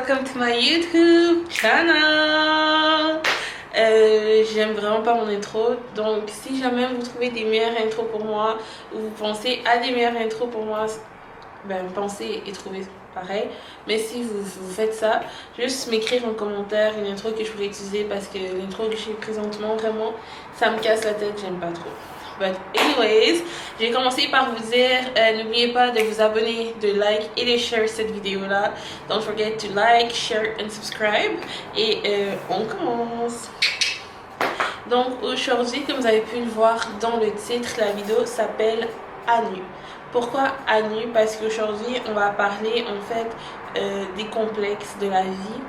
welcome to my YouTube channel. J'aime vraiment pas mon intro, donc si jamais vous trouvez des meilleures intros pour moi ou vous pensez à des meilleures intros pour moi, ben pensez et trouvez pareil. Mais si vous faites ça, juste m'écrire en commentaire une intro que je pourrais utiliser parce que l'intro que j'ai présentement, vraiment, ça me casse la tête, j'aime pas trop. But anyways, j'ai commencé par vous dire, n'oubliez pas de vous abonner, de like et de share cette vidéo-là. Don't forget to like, share and subscribe. Et on commence. Donc aujourd'hui, comme vous avez pu le voir dans le titre, la vidéo s'appelle À nu. Pourquoi à nu? Parce qu'aujourd'hui, on va parler en fait des complexes de la vie.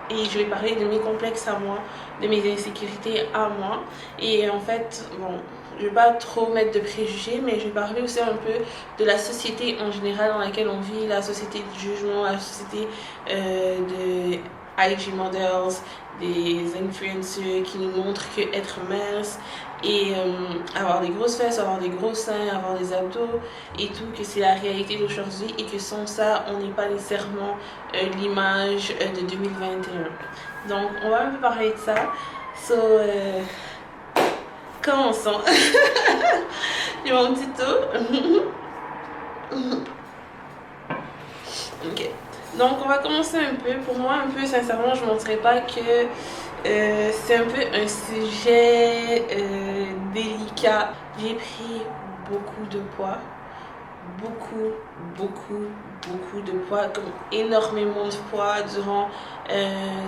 Et je vais parler de mes complexes à moi, de mes insécurités à moi. Et en fait, bon, je vais pas trop mettre de préjugés, mais je vais parler aussi un peu de la société en général dans laquelle on vit, la société du jugement, la société de IG models, des influencers qui nous montrent que être mince et avoir des grosses fesses, avoir des gros seins, avoir des abdos et tout, que c'est la réalité d'aujourd'hui et que sans ça, on n'est pas nécessairement l'image de 2021. Donc, on va un peu parler de ça. So, commençons. J'ai mon petit tour. Ok. Donc, on va commencer un peu. Pour moi, un peu, sincèrement, je ne mentirais pas que c'est un peu un sujet délicat. J'ai pris beaucoup de poids. Beaucoup de poids, comme énormément de poids durant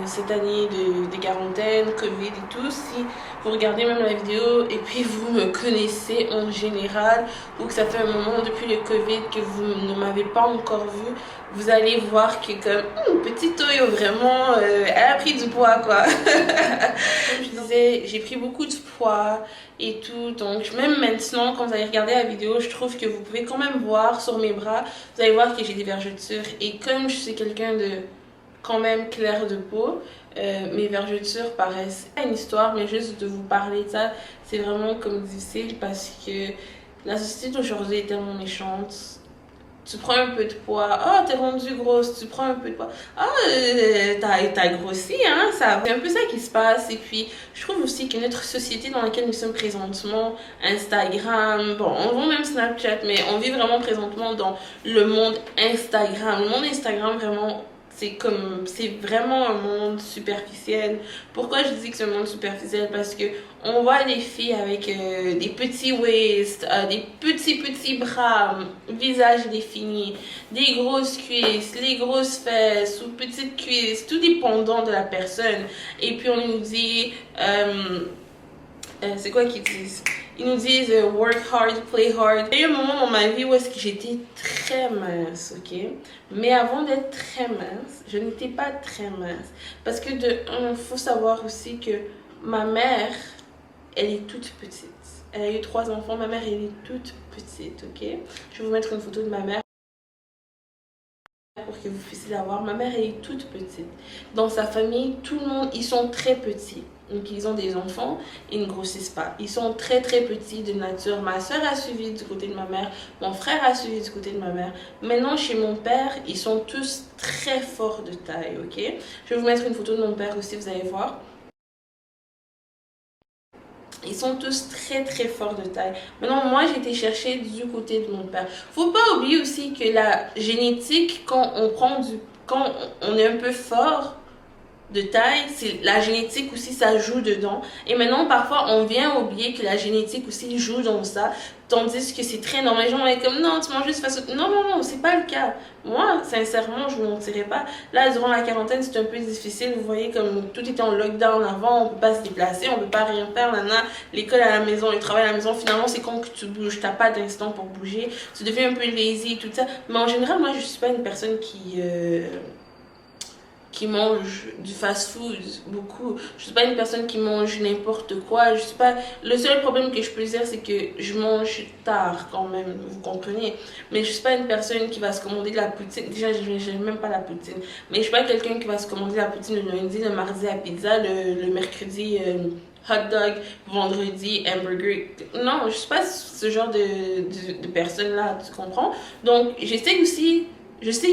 cette année de quarantaine, Covid et tout. Si vous regardez même la vidéo et puis vous me connaissez en général ou que ça fait un moment depuis le Covid que vous ne m'avez pas encore vu, vous allez voir que comme petite Toyo vraiment elle a pris du poids quoi. Comme je disais, j'ai pris beaucoup de poids et tout, donc même maintenant quand vous allez regarder la vidéo, je trouve que vous pouvez quand même voir sur mes bras, vous allez voir que j'ai des vergetures et comme je suis quelqu'un de quand même clair de peau, mes vergetures paraissent pas une histoire, mais juste de vous parler de ça, c'est vraiment comme difficile parce que la société d'aujourd'hui est tellement méchante. Tu prends un peu de poids, oh t'es rendue grosse, tu prends un peu de poids, oh t'as grossi, hein, ça. C'est un peu ça qui se passe. Et puis je trouve aussi que notre société dans laquelle nous sommes présentement, Instagram, bon on voit même Snapchat, mais on vit vraiment présentement dans le monde Instagram. Le monde Instagram vraiment, c'est vraiment un monde superficiel. Pourquoi je dis que c'est un monde superficiel? Parce que on voit des filles avec des petits waists, des petits bras, visage défini, des grosses cuisses, les grosses fesses ou petites cuisses, tout dépendant de la personne. Et puis on nous dit, c'est quoi qu'ils disent? Ils nous disent work hard, play hard. Il y a eu un moment dans ma vie où est-ce que j'étais très mince, ok? Mais avant d'être très mince, je n'étais pas très mince. Parce que faut savoir aussi que ma mère, elle est toute petite. Elle a eu 3 enfants. Ma mère, elle est toute petite, ok? Je vais vous mettre une photo de ma mère pour que vous puissiez la voir. Ma mère, elle est toute petite. Dans sa famille, tout le monde, ils sont très petits. Donc, ils ont des enfants, ils ne grossissent pas. Ils sont très petits de nature. Ma soeur a suivi du côté de ma mère. Mon frère a suivi du côté de ma mère. Maintenant, chez mon père, ils sont tous très forts de taille, ok? Je vais vous mettre une photo de mon père aussi, vous allez voir. Ils sont tous très forts de taille. Maintenant, moi, j'ai été chercher du côté de mon père. Faut pas oublier aussi que la génétique, quand on est un peu fort de taille, c'est la génétique aussi, ça joue dedans. Et maintenant, parfois, on vient oublier que la génétique aussi joue dans ça, tandis que c'est très normal. Les gens vont être comme, non, tu manges juste face au... Non, c'est pas le cas. Moi, sincèrement, je vous mentirais pas. Là, durant la quarantaine, c'est un peu difficile. Vous voyez, comme tout était en lockdown avant, on peut pas se déplacer, on peut pas rien faire, maintenant, l'école à la maison, le travail à la maison, finalement, c'est quand que tu bouges, t'as pas d'instant pour bouger, tu deviens un peu lazy, tout ça. Mais en général, moi, je suis pas une personne qui mange du fast-food beaucoup. Je suis pas une personne qui mange n'importe quoi. Je suis pas... Le seul problème que je peux dire, c'est que je mange tard quand même, vous comprenez. Mais je suis pas une personne qui va se commander de la poutine. Déjà, je n'aime même pas la poutine. Mais je suis pas quelqu'un qui va se commander de la poutine le lundi, le mardi à pizza, le mercredi... hot dog, vendredi, hamburger. Non, je suis pas ce genre de personne là, tu comprends? Donc, je sais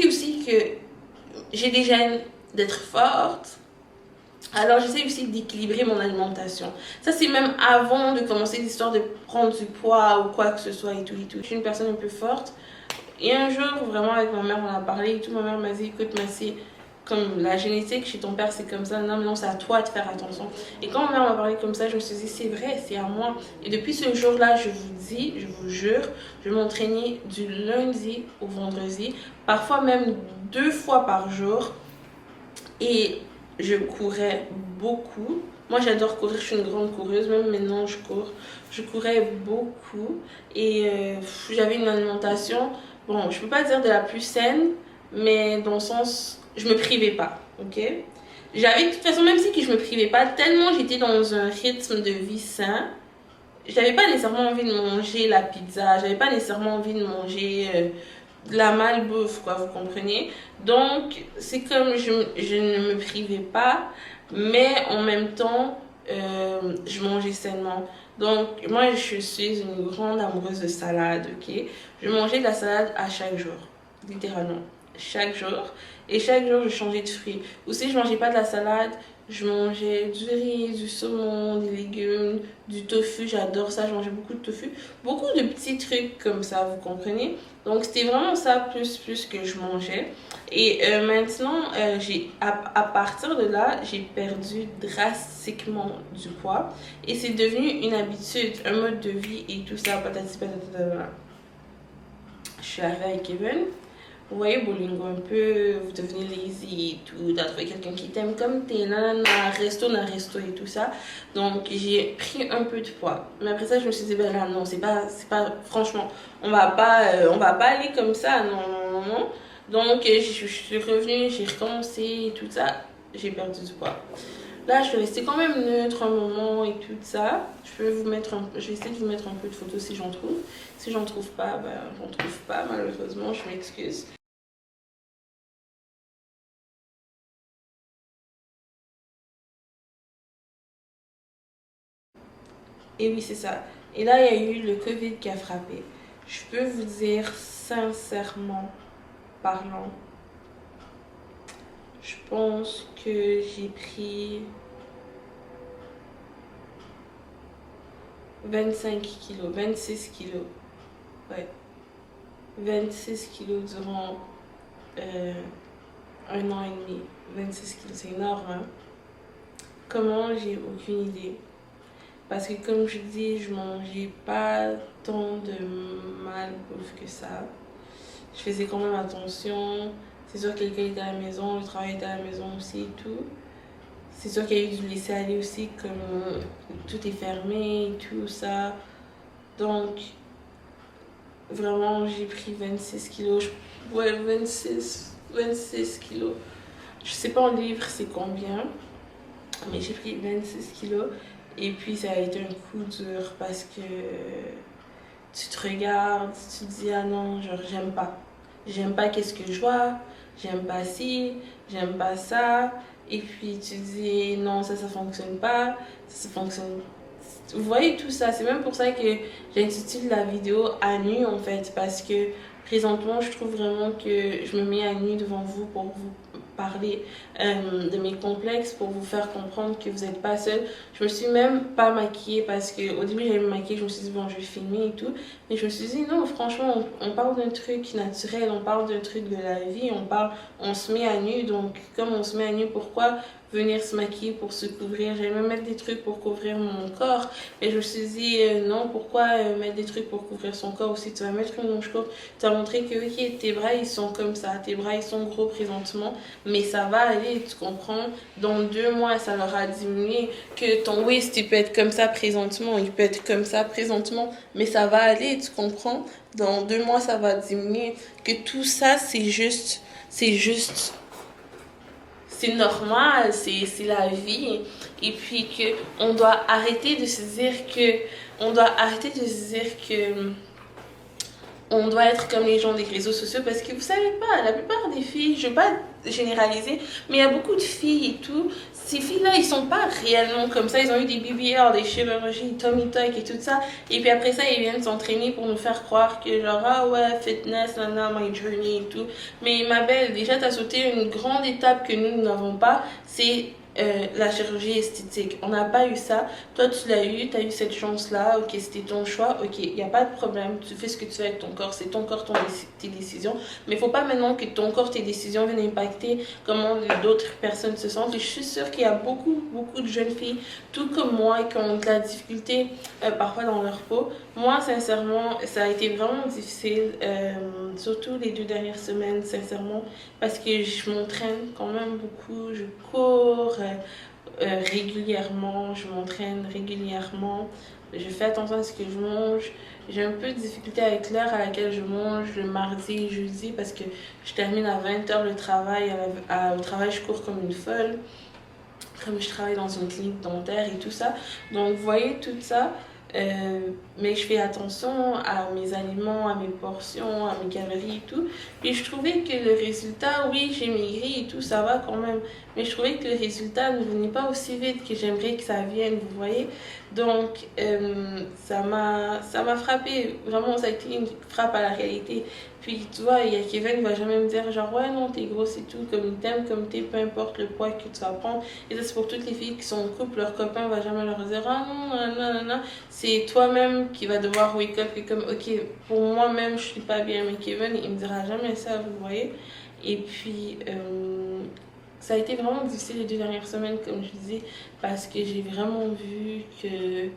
aussi que j'ai des gènes d'être forte. Alors j'essaie aussi d'équilibrer mon alimentation. Ça c'est même avant de commencer l'histoire de prendre du poids ou quoi que ce soit et tout et tout. Je suis une personne un peu forte. Et un jour, vraiment avec ma mère, on a parlé et tout. Ma mère m'a dit, écoute, ma c'est comme la génétique chez ton père, c'est comme ça. Non, mais non, c'est à toi de faire attention. Et quand ma mère m'a parlé comme ça, je me suis dit, c'est vrai, c'est à moi. Et depuis ce jour-là, je vous dis, je vous jure, je m'entraînais du lundi au vendredi, parfois même 2 fois par jour. Et je courais beaucoup. Moi, j'adore courir, je suis une grande coureuse, même maintenant, je cours. Je courais beaucoup et j'avais une alimentation, bon, je peux pas dire de la plus saine, mais dans le sens, je me privais pas, ok? J'avais, de toute façon, même si je me privais pas, tellement j'étais dans un rythme de vie sain, j'avais pas nécessairement envie de manger la pizza, j'avais pas nécessairement envie de manger de la malbouffe, quoi, vous comprenez? Donc, c'est comme je ne me privais pas, mais en même temps, je mangeais sainement. Donc, moi, je suis une grande amoureuse de salade, ok? Je mangeais de la salade à chaque jour, littéralement. Chaque jour. Et chaque jour, je changeais de fruits. Ou si je mangeais pas de la salade, je mangeais du riz, du saumon, des légumes, du tofu. J'adore ça, je mangeais beaucoup de tofu. Beaucoup de petits trucs comme ça, vous comprenez? Donc, c'était vraiment ça, plus que je mangeais. Et maintenant, à partir de là, j'ai perdu drastiquement du poids. Et c'est devenu une habitude, un mode de vie et tout ça, patati patata. Je suis arrivée avec Kevin. Vous voyez, Bolingo un peu, vous devenez lazy et tout, t'as trouvé quelqu'un qui t'aime comme t'es, nanana, resto et tout ça. Donc j'ai pris un peu de poids. Mais après ça, je me suis dit, ben là, non, c'est pas, franchement, on va pas aller comme ça, non, non, non, non. Donc je suis revenue, j'ai recommencé et tout ça, j'ai perdu du poids. Là, je vais rester quand même neutre un moment et tout ça. Je vais essayer de vous mettre un peu de photos si j'en trouve. Si j'en trouve pas, ben j'en trouve pas, malheureusement, je m'excuse. Et oui, c'est ça. Et là, il y a eu le Covid qui a frappé. Je peux vous dire sincèrement parlant, je pense que j'ai pris 25 kilos, 26 kilos. Ouais, 26 kilos durant un an et demi. 26 kilos, c'est énorme, hein? Comment? J'ai aucune idée. Parce que comme je dis, je mangeais pas tant de malbouffe que ça. Je faisais quand même attention. C'est sûr que quelqu'un était à la maison, le travail était à la maison aussi et tout. C'est sûr qu'il y a eu du laisser aller aussi, comme tout est fermé et tout ça. Donc, vraiment, j'ai pris 26 kilos. Ouais, 26 kilos. Je sais pas en livres c'est combien, mais j'ai pris 26 kilos. Et puis, ça a été un coup dur parce que tu te regardes, tu te dis, ah non, genre, j'aime pas. J'aime pas qu'est-ce que je vois, j'aime pas ci, j'aime pas ça. Et puis tu dis, non, ça fonctionne pas, ça fonctionne. Vous voyez tout ça, c'est même pour ça que j'intitule la vidéo à nu en fait, parce que présentement, je trouve vraiment que je me mets à nu devant vous pour vous parler de mes complexes, pour vous faire comprendre que vous n'êtes pas seul. Je me suis même pas maquillée parce que au début j'allais me maquiller, je me suis dit bon je vais filmer et tout, mais je me suis dit non franchement on parle d'un truc naturel, on parle d'un truc de la vie, on se met à nu, donc comme on se met à nu, pourquoi venir se maquiller pour se couvrir? J'allais même mettre des trucs pour couvrir mon corps, mais je me suis dit non, pourquoi mettre des trucs pour couvrir son corps aussi? Tu vas mettre une manche courte, tu vas montrer que ok tes bras ils sont comme ça, tes bras ils sont gros présentement, mais ça va aller, tu comprends? Dans 2 mois ça leur a diminué, que ton waist il peut être comme ça présentement, il peut être comme ça présentement, mais ça va aller, tu comprends? Dans 2 mois ça va diminuer, que tout ça c'est juste c'est normal, c'est la vie. Et puis que on doit arrêter de se dire que on doit être comme les gens des réseaux sociaux parce que vous savez pas, la plupart des filles, je veux pas généraliser, mais il y a beaucoup de filles et tout. Ces filles-là, ils sont pas réellement comme ça. Ils ont eu des BBL, des chirurgies, tummy tuck et tout ça. Et puis après ça, ils viennent s'entraîner pour nous faire croire que genre, ah ouais, fitness, nana, my journey et tout. Mais ma belle, déjà, t'as sauté une grande étape que nous n'avons pas. C'est la chirurgie esthétique. On n'a pas eu ça. Toi, tu l'as eu, tu as eu cette chance-là. Ok, c'était ton choix. Ok, il n'y a pas de problème. Tu fais ce que tu veux avec ton corps. C'est ton corps, tes décisions. Mais il ne faut pas maintenant que ton corps, tes décisions viennent impacter comment d'autres personnes se sentent. Et je suis sûre qu'il y a beaucoup, beaucoup de jeunes filles, tout comme moi, qui ont de la difficulté parfois dans leur peau. Moi, sincèrement, ça a été vraiment difficile, surtout les 2 dernières semaines, sincèrement, parce que je m'entraîne quand même beaucoup. Je cours régulièrement, je m'entraîne régulièrement, je fais attention à ce que je mange. J'ai un peu de difficulté avec l'heure à laquelle je mange le mardi et jeudi parce que je termine à 20h le travail. Au travail, je cours comme une folle, comme je travaille dans une clinique dentaire et tout ça. Donc, vous voyez tout ça. Mais je fais attention à mes aliments, à mes portions, à mes calories et tout. Puis je trouvais que le résultat, oui, j'ai maigri et tout, ça va quand même. Mais je trouvais que le résultat ne venait pas aussi vite que j'aimerais que ça vienne, vous voyez. Donc, ça m'a frappé. Vraiment, ça a été une frappe à la réalité. Puis, tu vois, il y a Kevin qui va jamais me dire genre, ouais, non, t'es grosse et tout, comme il t'aime, comme t'es, peu importe le poids que tu vas prendre. Et ça, c'est pour toutes les filles qui sont en couple, leur copain va jamais leur dire, ah non, non, non, non, non. C'est toi-même qui va devoir wake up et comme, ok, pour moi-même, je suis pas bien, mais Kevin, il me dira jamais ça, vous voyez. Et puis, ça a été vraiment difficile les 2 dernières semaines, comme je disais, parce que j'ai vraiment vu que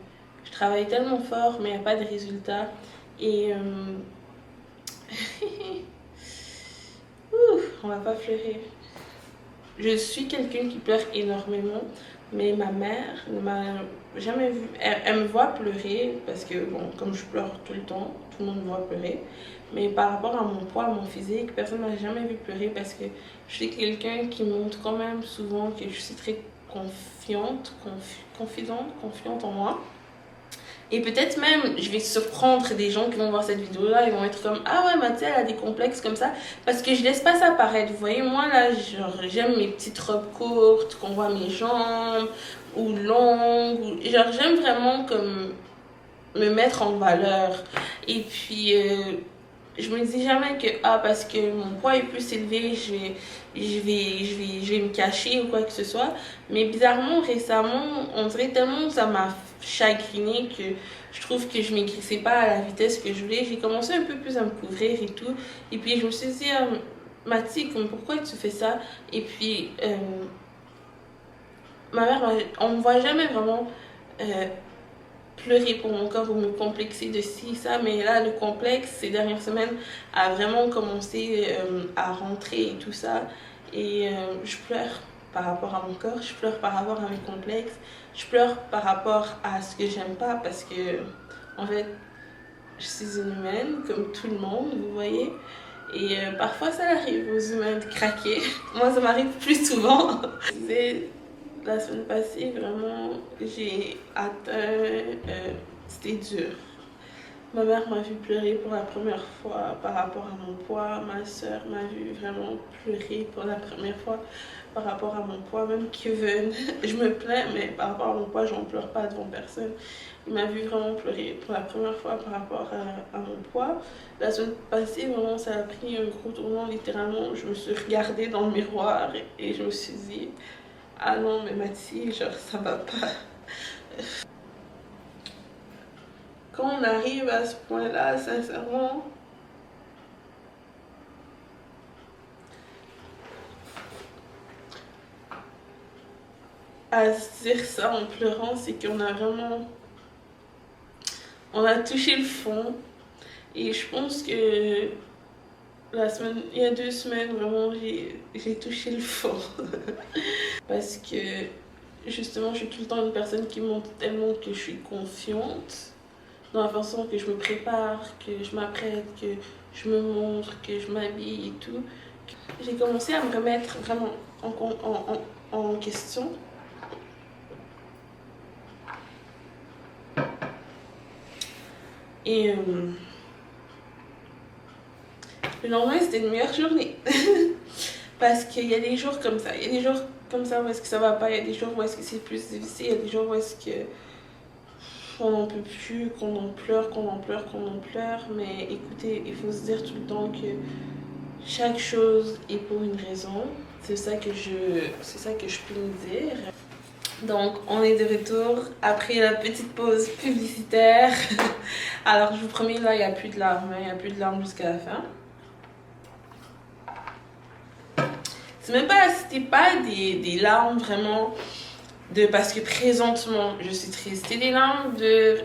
je travaille tellement fort, mais il n'y a pas de résultat. Et on va pas pleurer. Je suis quelqu'un qui pleure énormément, mais ma mère ne m'a jamais vu. Elle me voit pleurer parce que, bon, comme je pleure tout le temps, tout le monde me voit pleurer. Mais par rapport à mon poids, à mon physique, personne ne m'a jamais vu pleurer parce que je suis quelqu'un qui montre quand même souvent que je suis très confiante en moi. Et peut-être même, je vais surprendre des gens qui vont voir cette vidéo-là, ils vont être comme, ah ouais, Mathia, elle a des complexes comme ça. Parce que je laisse pas ça paraître. Vous voyez, moi là, genre, j'aime mes petites robes courtes, qu'on voit mes jambes, ou longues. Genre, j'aime vraiment comme me mettre en valeur. Et puis, je me dis jamais que, ah, parce que mon poids est plus élevé, je vais me cacher ou quoi que ce soit. Mais bizarrement, récemment, on dirait tellement que ça m'a chagrinée que je trouve que je maigrissais pas à la vitesse que je voulais. J'ai commencé un peu plus à me couvrir et tout. Et puis, je me suis dit, Mathie, pourquoi tu fais ça? Et puis, ma mère, on me voit jamais vraiment pleurer pour mon corps ou me complexer de ci, ça, mais là, le complexe, ces dernières semaines, a vraiment commencé à rentrer et tout ça. Et je pleure par rapport à mon corps, je pleure par rapport à mes complexes, je pleure par rapport à ce que j'aime pas parce que, en fait, je suis une humaine comme tout le monde, vous voyez. Et parfois, ça arrive aux humains de craquer. Moi, ça m'arrive plus souvent. La semaine passée, vraiment, j'ai atteint. C'était dur. Ma mère m'a vu pleurer pour la première fois par rapport à mon poids. Ma soeur m'a vu vraiment pleurer pour la première fois par rapport à mon poids. Même Kevin, je me plains, mais par rapport à mon poids, j'en pleure pas devant personne. Il m'a vu vraiment pleurer pour la première fois par rapport à mon poids. La semaine passée, vraiment, ça a pris un gros tournant. Littéralement, je me suis regardée dans le miroir et je me suis dit, ah non, mais Mathie, genre, ça va pas. Quand on arrive à ce point-là, sincèrement, à se dire ça en pleurant, c'est qu'on a vraiment... On a touché le fond. Et je pense que il y a 2 semaines, vraiment, j'ai touché le fond. Parce que, justement, je suis tout le temps une personne qui montre tellement que je suis confiante dans la façon que je me prépare, que je m'apprête, que je me montre, que je m'habille et tout. J'ai commencé à me remettre vraiment en question. Et Le lendemain, c'était une meilleure journée. Parce qu'il y a des jours comme ça. Il y a des jours comme ça où est-ce que ça va pas. Il y a des jours où est-ce que c'est plus difficile. Il y a des jours où est-ce que on n'en peut plus, qu'on en pleure, qu'on en pleure, qu'on en pleure. Mais écoutez, il faut se dire tout le temps que chaque chose est pour une raison. C'est ça que je peux me dire. Donc, on est de retour après la petite pause publicitaire. Alors, je vous promets, là, il n'y a plus de larmes. Il n'y a plus de larmes jusqu'à la fin. C'était pas des larmes vraiment parce que présentement, je suis triste. C'était des larmes de...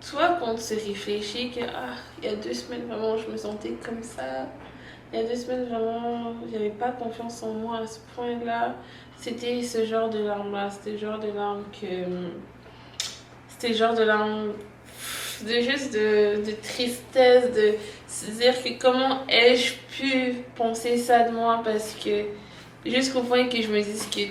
Toi, quand tu réfléchis que, il y a 2 semaines, vraiment, je me sentais comme ça. Il y a 2 semaines, vraiment, j'avais pas confiance en moi à ce point-là. C'était ce genre de larmes-là. C'était le genre de larmes que... C'était le genre de larmes de tristesse, de se dire que comment ai-je pu penser ça de moi, parce que jusqu'au point que je me dise que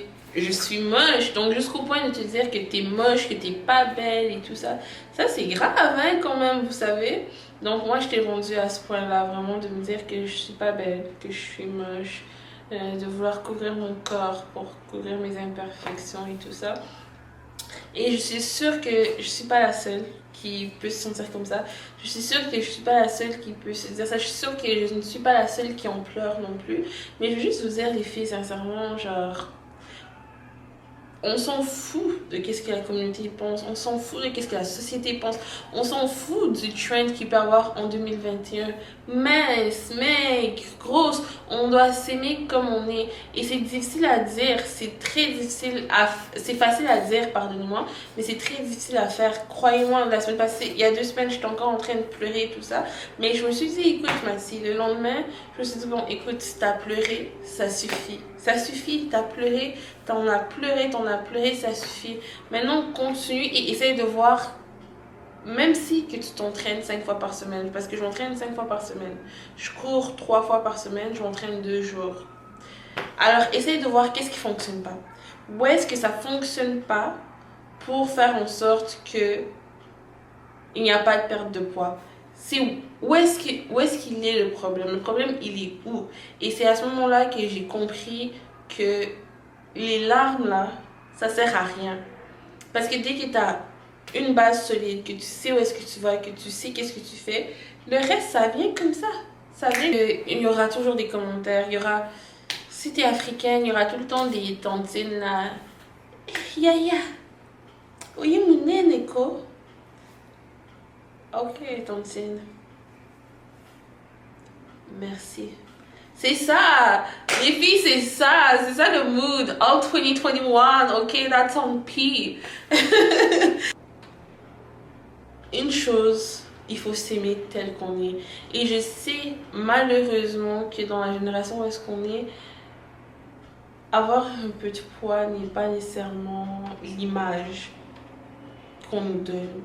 je suis moche, donc jusqu'au point de te dire que t'es moche, que t'es pas belle et tout ça, ça c'est grave hein, quand même, vous savez. Donc moi je t'ai rendue à ce point là, vraiment de me dire que je suis pas belle, que je suis moche, de vouloir couvrir mon corps pour couvrir mes imperfections et tout ça. Et je suis sûre que je suis pas la seule qui peut se sentir comme ça. Je suis sûre que je suis pas la seule qui peut se dire ça. Je suis sûre que je ne suis pas la seule qui en pleure non plus. Mais je veux juste vous dire, les filles, sincèrement, genre... On s'en fout de qu'est-ce que la communauté pense, on s'en fout de qu'est-ce que la société pense, on s'en fout du trend qu'il peut y avoir en 2021. Mince, mec, grosse, on doit s'aimer comme on est. Et c'est difficile à dire, c'est très difficile à... C'est facile à dire, pardonnez-moi, mais c'est très difficile à faire. Croyez-moi, la semaine passée, il y a 2 semaines, j'étais encore en train de pleurer et tout ça. Mais je me suis dit, écoute, Mathie, le lendemain, je me suis dit, bon, écoute, si t'as pleuré, ça suffit. Ça suffit, t'as pleuré, t'en as pleuré, ça suffit. Maintenant, continue et essaye de voir, même si que tu t'entraînes 5 fois par semaine, parce que je m'entraîne 5 fois par semaine. Je cours 3 fois par semaine, je m'entraîne 2 jours. Alors, essaye de voir qu'est-ce qui ne fonctionne pas. Où est-ce que ça ne fonctionne pas pour faire en sorte que il n'y a pas de perte de poids. C'est où est-ce qu'il est le problème? Le problème, il est où? Et c'est à ce moment-là que j'ai compris que les larmes, là, ça sert à rien. Parce que dès que tu as une base solide, que tu sais où est-ce que tu vas, que tu sais qu'est-ce que tu fais, le reste, ça vient comme ça. Ça vient. Il y aura toujours des commentaires, il y aura... Si tu es africaine, il y aura tout le temps des tantines, là. Yaya. Oui, mon nénéko. Ok, tantine. Merci. C'est ça. Les filles, c'est ça. C'est ça le mood. All 2021. Ok, that's on P. Une chose, il faut s'aimer tel qu'on est. Et je sais, malheureusement, que dans la génération où est-ce qu'on est, avoir un peu de poids n'est pas nécessairement l'image qu'on nous donne.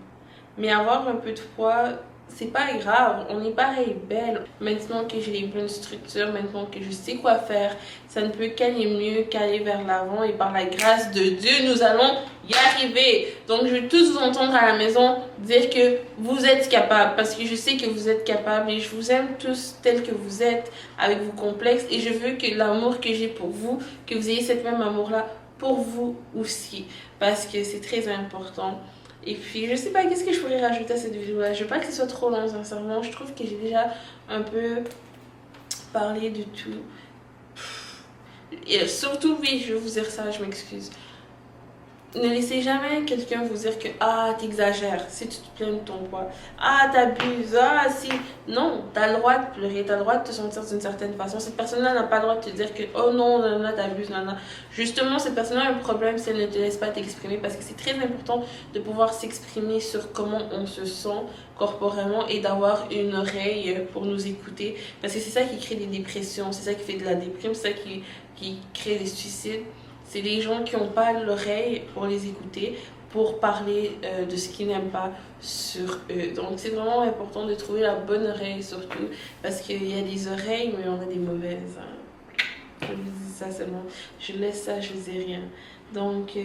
Mais avoir un peu de poids, c'est pas grave, on est pareil belle. Maintenant que j'ai les bonnes structures, maintenant que je sais quoi faire, ça ne peut qu'aller mieux, qu'aller vers l'avant. Et par la grâce de Dieu, nous allons y arriver. Donc je vais tous vous entendre à la maison dire que vous êtes capables, parce que je sais que vous êtes capables et je vous aime tous tels que vous êtes, avec vos complexes. Et je veux que l'amour que j'ai pour vous, que vous ayez cette même amour-là pour vous aussi, parce que c'est très important. Et puis, je sais pas qu'est-ce que je pourrais rajouter à cette vidéo-là. Je veux pas que ce soit trop long, sincèrement. Je trouve que j'ai déjà un peu parlé de tout. Et surtout, oui, je vais vous dire ça, je m'excuse. Ne laissez jamais quelqu'un vous dire que t'exagères si tu te plains de ton poids. T'abuses. Si. Non, t'as le droit de pleurer, t'as le droit de te sentir d'une certaine façon. Cette personne-là n'a pas le droit de te dire que oh non, t'abuses, Justement, cette personne-là a un problème si elle ne te laisse pas t'exprimer, parce que c'est très important de pouvoir s'exprimer sur comment on se sent corporellement et d'avoir une oreille pour nous écouter. Parce que c'est ça qui crée des dépressions, c'est ça qui fait de la déprime, c'est ça qui crée des suicides. C'est les gens qui n'ont pas l'oreille pour les écouter, pour parler de ce qu'ils n'aiment pas sur eux. Donc c'est vraiment important de trouver la bonne oreille surtout, parce qu'il y a des oreilles mais on a des mauvaises. Je vous dis ça seulement, je laisse ça, je dis rien. Donc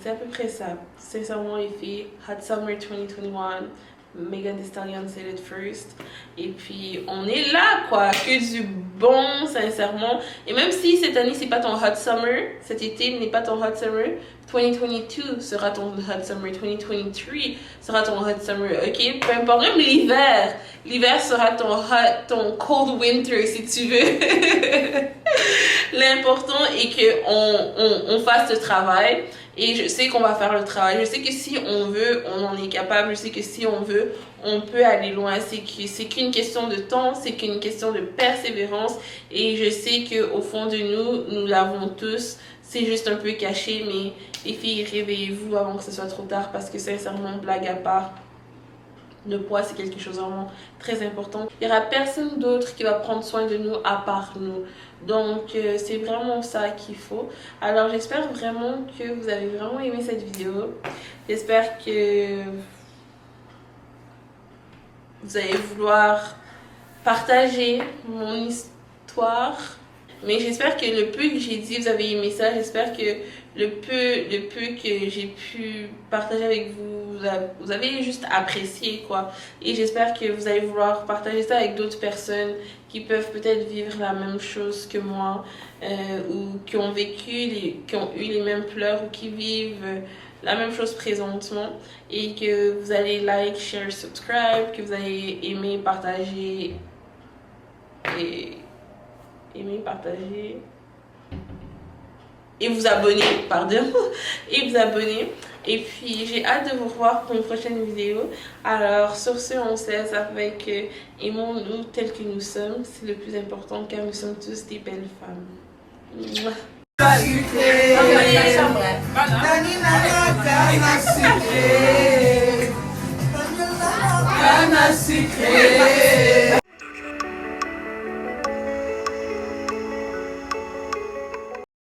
c'est à peu près ça. Sincèrement les filles, Hot Summer 2021, Megan Thee Stallion said it first. Et puis on est là quoi, que du bon sincèrement. Et même si cette année c'est pas ton hot summer, cet été n'est pas ton hot summer, 2022 sera ton hot summer, 2023 sera ton hot summer, ok? Peu importe, même l'hiver sera ton cold winter si tu veux. L'important est qu'on fasse le travail. Et je sais qu'on va faire le travail. Je sais que si on veut, on en est capable. Je sais que si on veut, on peut aller loin. C'est qu'une question de temps, c'est qu'une question de persévérance. Et je sais qu'au fond de nous l'avons tous. C'est juste un peu caché, mais les filles, réveillez-vous avant que ce soit trop tard parce que sincèrement, blague à part, le poids, c'est quelque chose vraiment très important. Il n'y aura personne d'autre qui va prendre soin de nous à part nous. Donc, c'est vraiment ça qu'il faut. Alors, j'espère vraiment que vous avez vraiment aimé cette vidéo. J'espère que vous allez vouloir partager mon histoire. Mais j'espère que le peu que j'ai dit, vous avez aimé ça. J'espère que le peu que j'ai pu partager avec vous, vous avez juste apprécié quoi. Et j'espère que vous allez vouloir partager ça avec d'autres personnes qui peuvent peut-être vivre la même chose que moi, ou qui ont vécu, qui ont eu les mêmes pleurs, ou qui vivent la même chose présentement. Et que vous allez like, share, subscribe, que vous allez aimer, partager et vous abonner, pardon, et vous abonner. Et puis j'ai hâte de vous revoir pour une prochaine vidéo. Alors sur ce, on se laisse avec aimons-nous tels que nous sommes. C'est le plus important car nous sommes tous des belles femmes. Mouah.